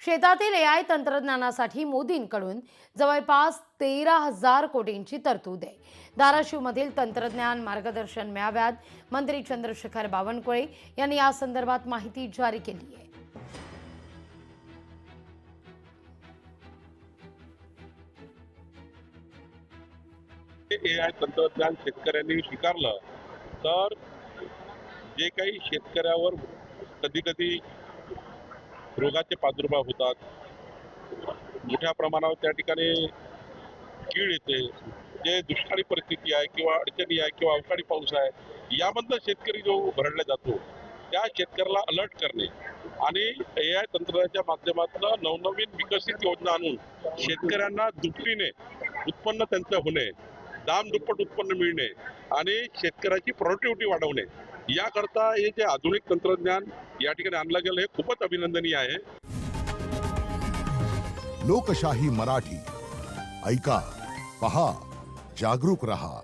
शेतातील एआय तंत्रज्ञानासाठी मोदींकडून जवळपास 13,000 कोटींची तरतूद आहे. धाराशिवमधील तंत्रज्ञान मार्गदर्शन मेळाव्यात मंत्री चंद्रशेखर बावनकुळे यांनी या संदर्भात माहिती जारी केली आहे. एआय तंत्रज्ञान शेतकऱ्यांनी स्वीकारलं तर जे काही शेतकऱ्यावर कधी कधी रोगाचे प्रादुर्भाव होतात, मोठ्या प्रमाणावर त्या ठिकाणी कीड येते, जे दुष्काळी परिस्थिती आहे किंवा अडचणी आहे किंवा अवकाळी पाऊस आहे, यामधनं शेतकरी जो भरडला जातो त्या शेतकऱ्याला अलर्ट करणे आणि एआय तंत्रज्ञानाच्या माध्यमातून नवनवीन विकसित योजना आणून शेतकऱ्यांना दुपटीने उत्पन्न त्यांचं होणे, दाम दुप्पट उत्पन्न मिळणे आणि शेतकऱ्याची प्रोडक्टिव्हिटी वाढवणे, याकरता हे जे आधुनिक तंत्रज्ञान या ठिकाणी आणलं गेलं हे खूपच अभिनंदनीय आहे. लोकशाही मराठी ऐका, पहा, जागरूक रहा.